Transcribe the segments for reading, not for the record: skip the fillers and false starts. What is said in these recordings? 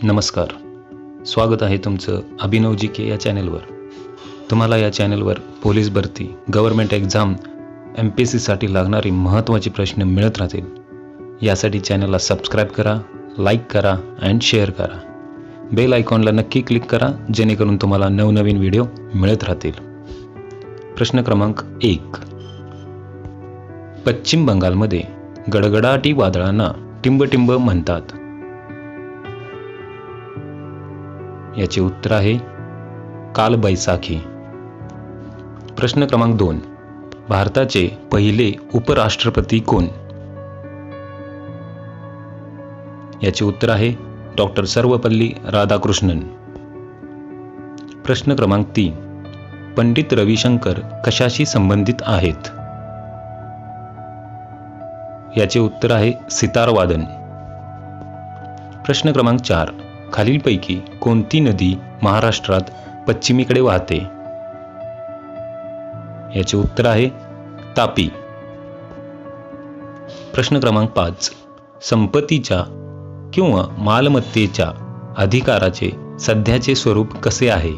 नमस्कार, स्वागत आहे तुमचं अभिनव जी के या चॅनलवर. तुम्हाला या चॅनलवर पोलीस भरती, गव्हर्नमेंट एक्झाम, MPSCसाठी लागणारे महत्त्वाचे प्रश्न मिळत राहतील. यासाठी चॅनलला सबस्क्राईब करा, लाईक करा अँड शेअर करा. बेल आयकॉनला नक्की क्लिक करा जेणेकरून तुम्हाला नवनवीन व्हिडिओ मिळत राहतील. प्रश्न क्रमांक 1. पश्चिम बंगालमध्ये गडगडाटी वादळांना टिंबटिंब म्हणतात. याचे उत्तर आहे कालबैसाखी. प्रश्न क्रमांक 2. भारताचे पहिले उपराष्ट्रपती कोण? याचे उत्तर आहे डॉक्टर सर्वपल्ली राधाकृष्णन. प्रश्न क्रमांक 3. पंडित रविशंकर कशाशी संबंधित आहेत? याचे उत्तर आहे सितार वादन. प्रश्न क्रमांक 4. खालीलपैकी कोणती नदी महाराष्ट्रात पश्चिमेकडे वाहते? याचे उत्तर आहे तापी. प्रश्न क्रमांक 5. संपत्तीच्या किंवा मालमत्तेच्या अधिकाराचे सध्याचे स्वरूप कसे आहे?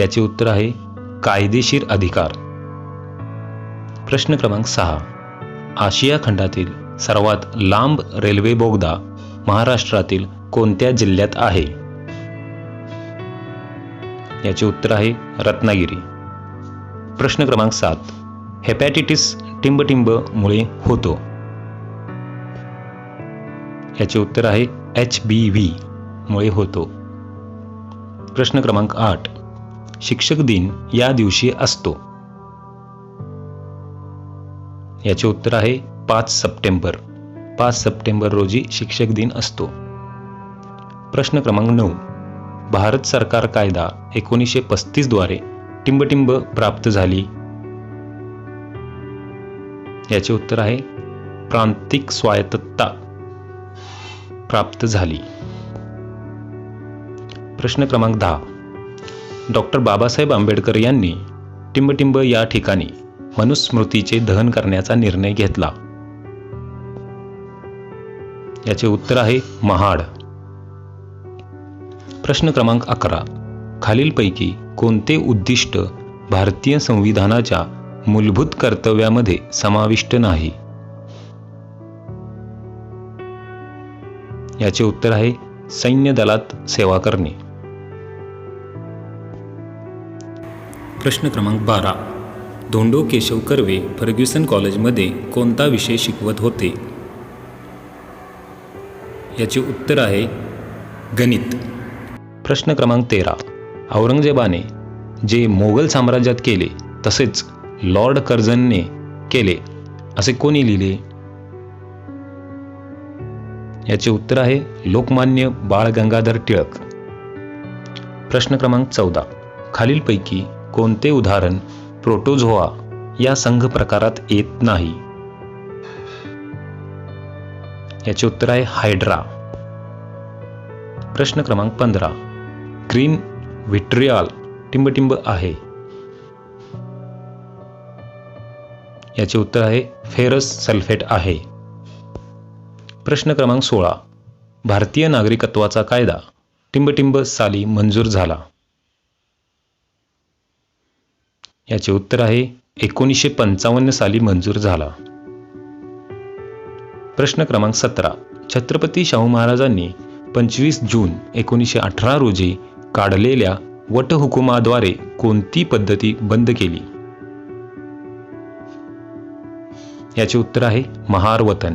याचे उत्तर आहे कायदेशीर अधिकार. प्रश्न क्रमांक 6. आशिया खंडातील सर्वात लांब रेल्वे बोगदा महाराष्ट्रातील कोणत्या जिल्ह्यात आहे? याचे उत्तर आहे रत्नागिरी. प्रश्न क्रमांक 7. हेपॅटायटिस टिंबटिंब मुळे होतो. याचे उत्तर आहे HBV मुळे होतो. प्रश्न क्रमांक 8. शिक्षक दिन या दिवशी असतो. याचे उत्तर आहे 5 सप्टेंबर. 5 सप्टेंबर रोजी शिक्षक दिन असतो. प्रश्न क्रमांक 9. भारत सरकार कायदा 1935 द्वारे टिंबटिंब प्राप्त झाली. याचे उत्तर आहे प्रांतिक स्वायत्तता प्राप्त झाली. प्रश्न क्रमांक 10. डॉक्टर बाबासाहेब आंबेडकर यांनी टिंबटिंब या ठिकाणी मनुस्मृतीचे दहन करण्याचा निर्णय घेतला. याचे उत्तर आहे महाड. प्रश्न क्रमांक 11. खालीलपैकी कोणते उद्दिष्ट भारतीय संविधानाच्या मूलभूत कर्तव्यामध्ये समाविष्ट नाही? याचे उत्तर आहे सैन्य दलात सेवा करणे. प्रश्न क्रमांक 12. धोंडो केशव कर्वे फर्ग्युसन कॉलेजमध्ये कोणता विषय शिकवत होते? याचे उत्तर आहे गणित. प्रश्न क्रमांक 13. औरंगजेबाने जे मोगल साम्राज्यात केले तसेच लॉर्ड कर्झनने केले असे कोणी लिहिले? याचे उत्तर आहे लोकमान्य बाळ गंगाधर टिळक. प्रश्न क्रमांक 14. खालीलपैकी कोणते उदाहरण प्रोटोझोआ या संघ प्रकारात येत नाही? याचे उत्तर आहे हायड्रा. प्रश्न क्रमांक 15. ग्रीन व्हिट्रिऑल टिंबटिंब आहे. याचे उत्तर आहे फेरस सल्फेट आहे. प्रश्न क्रमांक 16. भारतीय नागरिकत्वाचा कायदा टिंबटिंब साली मंजूर झाला. याचे उत्तर आहे 1955 साली मंजूर झाला. प्रश्न क्रमांक 17. छत्रपती शाहू महाराजांनी 25 जून 1918 रोजी काढलेल्या वटहुकुमाद्वारे कोणती पद्धती बंद केली? याचे उत्तर आहे महार वतन.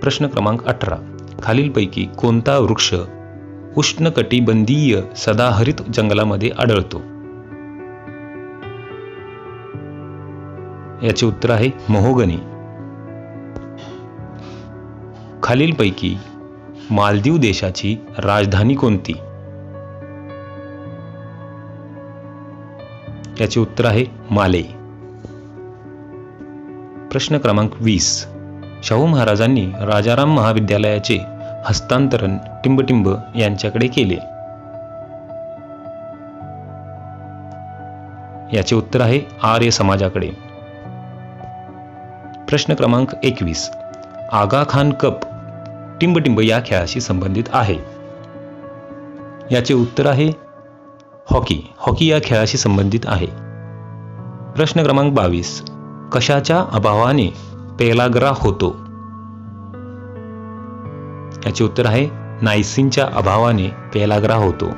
प्रश्न क्रमांक 18. खालीलपैकी कोणता वृक्ष उष्णकटिबंधीय सदाहरित जंगलामध्ये आढळतो? याचे उत्तर आहे महोगनी. खालीलपैकी मालदीव देशाची राजधानी कोणती? याचे उत्तर आहे माले. प्रश्न क्रमांक 20. शाहू महाराजांनी राजाराम महाविद्यालयाचे हस्तांतरण टिंबटिंब यांच्याकडे केले. याचे उत्तर आहे आर्य समाजाकडे. प्रश्न क्रमांक 21. आगा खान कप टिंबटिंब या खेळाशी संबंधित आहे? याचे उत्तर आहे हॉकी. हॉकी या खेळाशी संबंधित आहे. प्रश्न क्रमांक 22. कशाच्या अभावाने पेलाग्रा होतो? याचे उत्तर आहे नायसिनच्या अभावाने पेलाग्रा होतो.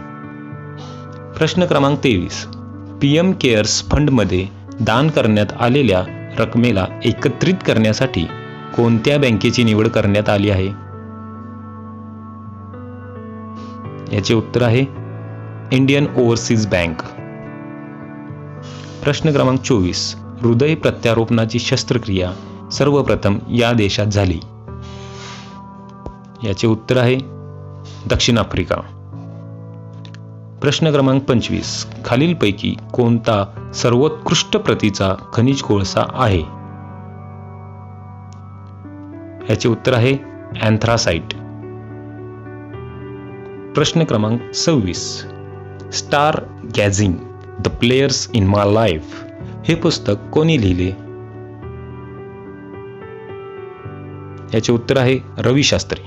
प्रश्न क्रमांक 23. PM केअर्स फंडमध्ये दान करण्यात आलेल्या रकमेला एकत्रित करण्यासाठी कोणत्या बँकेची निवड करण्यात आली आहे? याचे उत्तर आहे इंडियन ओव्हरसीज बँक. प्रश्न क्रमांक 24. हृदय प्रत्यारोपणाची शस्त्रक्रिया सर्वप्रथम या देशात झाली? याचे उत्तर आहे दक्षिण आफ्रिका. प्रश्न क्रमांक 25. खालीलपैकी कोणता सर्वोत्कृष्ट प्रतीचा खनिज कोळसा आहे? याचे उत्तर आहे अँथ्रासाइट. प्रश्न क्रमांक 26. Star gazing the players in my life हे पुस्तक कोणी लिहिले? याचे उत्तर आहे रवी शास्त्री.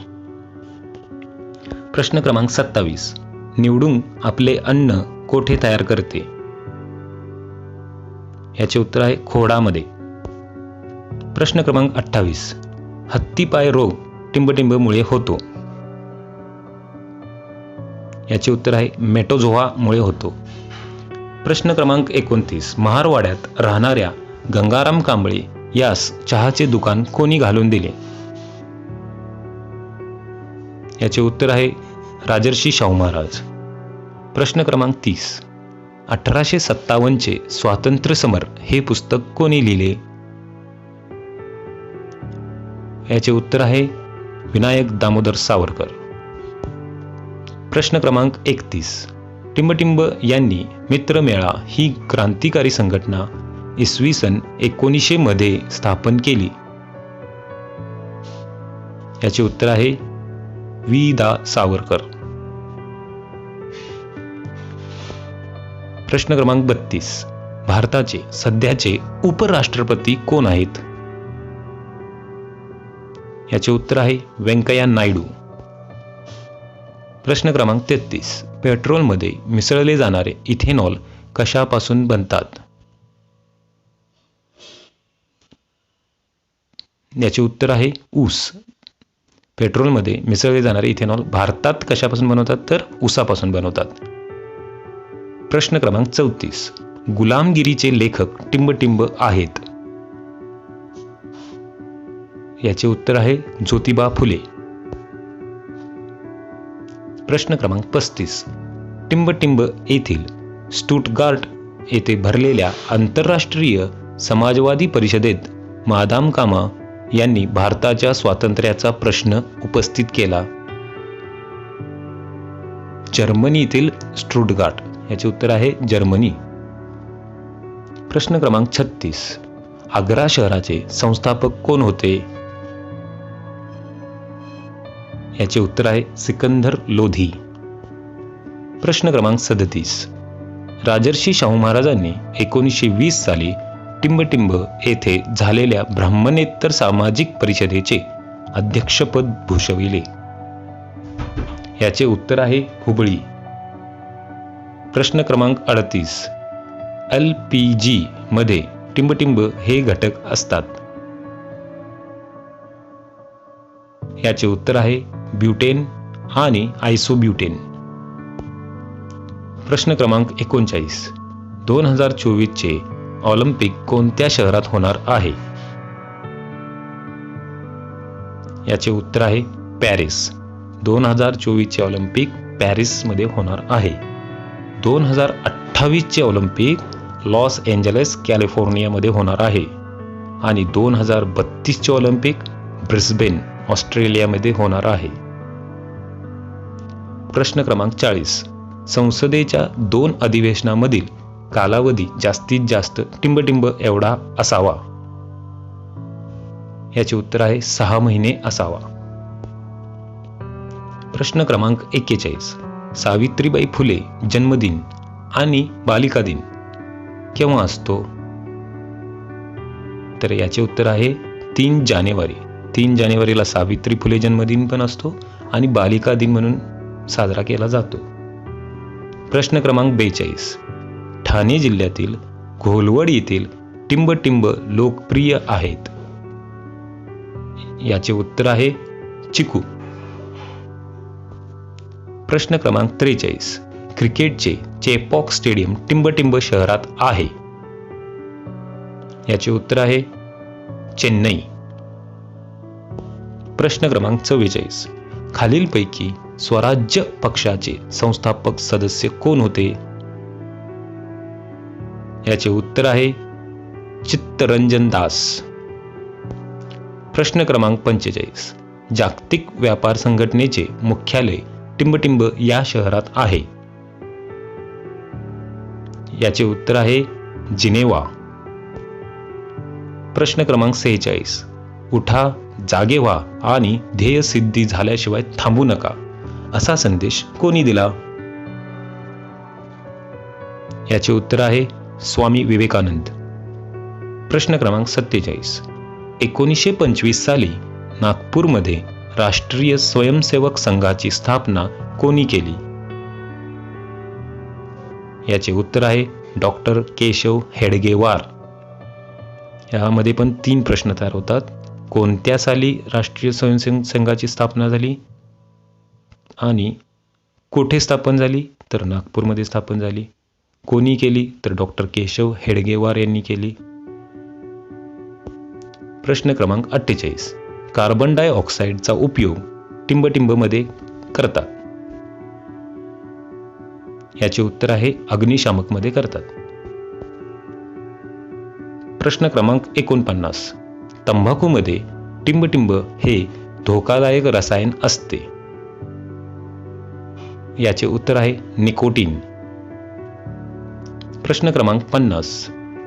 प्रश्न क्रमांक 27. निवडून आपले अन्न कोठे तयार करते? याचे उत्तर आहे खोडामध्ये. प्रश्न क्रमांक 28. हत्तीपाय रोग टिंबटिंबमुळे होतो? याचे उत्तर आहे मेटोझोआमुळे होतो. प्रश्न क्रमांक 29. महारवाड्यात राहणाऱ्या गंगाराम कांबळे यास चहाचे दुकान कोणी घालून दिले? याचे उत्तर आहे राजर्षी शाहू महाराज. प्रश्न क्रमांक 30. 1857चे स्वातंत्र्य समर हे पुस्तक कोणी लिहिले? याचे उत्तर आहे विनायक दामोदर सावरकर. प्रश्न क्रमांक 31. टिंबटिंब यांनी मित्रमेळा ही क्रांतिकारी संघटना इसवी सन 1900 मध्ये स्थापन केली? याचे उत्तर आहे वि. दा. सावरकर. प्रश्न क्रमांक 32. भारताचे सध्याचे उपराष्ट्रपती कोण आहेत? याचे उत्तर आहे व्यंकय्या नायडू. प्रश्न क्रमांक 33. पेट्रोलमध्ये मिसळले जाणारे इथेनॉल कशापासून बनतात? याचे उत्तर आहे ऊस. पेट्रोलमध्ये मिसळले जाणारे इथेनॉल भारतात कशापासून बनवतात? तर ऊसापासून बनवतात. प्रश्न क्रमांक 34. गुलामगिरीचे लेखक टिंबटिंब आहेत? याचे उत्तर आहे ज्योतिबा फुले. प्रश्न क्रमांक 35. टिंबटिंब येथील स्टुटगार्ट येथे भरलेल्या आंतरराष्ट्रीय समाजवादी परिषदेत मादाम कामा यांनी भारताच्या स्वातंत्र्याचा प्रश्न उपस्थित केला? जर्मनीतील स्टुटगार्ट. याचे उत्तर आहे जर्मनी. प्रश्न क्रमांक 36. आग्रा शहराचे संस्थापक कोण होते? याचे उत्तर आहे सिकंदर लोधी. प्रश्न क्रमांक 37. राजर्षी शाहू महाराजांनी 1920 साली टिंबटिंब येथे झालेल्या ब्राह्मणेतर सामाजिक परिषदेचे अध्यक्षपद भूषविले? याचे उत्तर आहे हुबळी. प्रश्न क्रमांक 38. LPG मध्ये टिंबटिंब हे घटक असतात? याचे उत्तर आहे ब्युटेन आणि आयसोब्युटेन. प्रश्न क्रमांक 39. 2024 चे ऑलिम्पिक कोणत्या शहरात होणार आहे? याचे उत्तर आहे पॅरिस. 2024 चे ऑलिम्पिक पॅरिसमध्ये होणार आहे. 2028 चे ऑलिम्पिक लॉस एंजलस कॅलिफोर्नियामध्ये होणार आहे आणि 2032 चे ऑलिम्पिक ब्रिस्बेन ऑस्ट्रेलियामध्ये होणार आहे. प्रश्न क्रमांक 40. संसदेच्या 2 अधिवेशनामधील कालावधी जास्तीत जास्त टिंबटिंब एवढा असावा? याचे उत्तर आहे 6 महिने असावा. प्रश्न क्रमांक 41. सावित्रीबाई फुले जन्मदिन आणि बालिका दिन केव्हा असतो? तर याचे उत्तर आहे 3 जानेवारी. 3 जानेवारीला सावित्री फुले जन्मदिन पण असतो आणि बालिका दिन म्हणून साजरा केला जातो. प्रश्न क्रमांक 42. ठाणे जिल्ह्यातील घोलवड येथील टिंब लोकप्रिय आहेत. याचे उत्तर आहे चिकू. प्रश्न क्रमांक 43. क्रिकेटचे चेपॉक स्टेडियम टिंब शहरात आहे. याचे उत्तर आहे चेन्नई. प्रश्न क्रमांक 44. खालीलपैकी स्वराज्य पक्षाचे संस्थापक सदस्य कोण होते? याचे उत्तर आहे चित्तरंजन दास. प्रश्न क्रमांक 45. जागतिक व्यापार संघटनेचे मुख्यालय टिंब या शहरात आहे. याचे उत्तर आहे जिनेवा. प्रश्न क्रमांक 46. उठा, जागे व्हा आणि ध्येय सिद्धी झाल्याशिवाय थांबू नका असा संदेश कोणी दिला? याचे उत्तर आहे स्वामी विवेकानंद. प्रश्न क्रमांक 47. 1925 साली नागपूरमध्ये राष्ट्रीय स्वयंसेवक संघाची स्थापना कोणी केली? याचे उत्तर आहे डॉक्टर केशव हेडगेवार. यामध्ये पण 3 प्रश्न तयार होतात. कोणत्या साली राष्ट्रीय स्वयंसेवक संघाची स्थापना झाली आणि कोठे स्थापन झाली? तर नागपूरमध्ये स्थापन झाली. कोणी केली? तर डॉक्टर केशव हेडगेवार यांनी केली. प्रश्न क्रमांक 48. कार्बन डायऑक्साईडचा उपयोग टिंबमध्ये करतात. याचे उत्तर आहे अग्निशामकमध्ये करतात. प्रश्न क्रमांक 49. तंबाखूमध्ये टिंब हे धोकादायक रसायन असते. याचे उत्तर आहे निकोटीन. प्रश्न क्रमांक 50.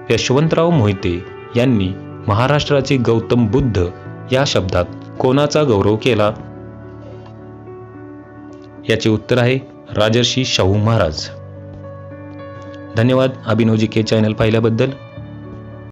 यशवंतराव मोहिते यांनी महाराष्ट्राचे गौतम बुद्ध या शब्दात कोणाचा गौरव केला? याचे उत्तर आहे राजर्षी शाहू महाराज. धन्यवाद अभिनव जी के चॅनल पाहिल्याबद्दल.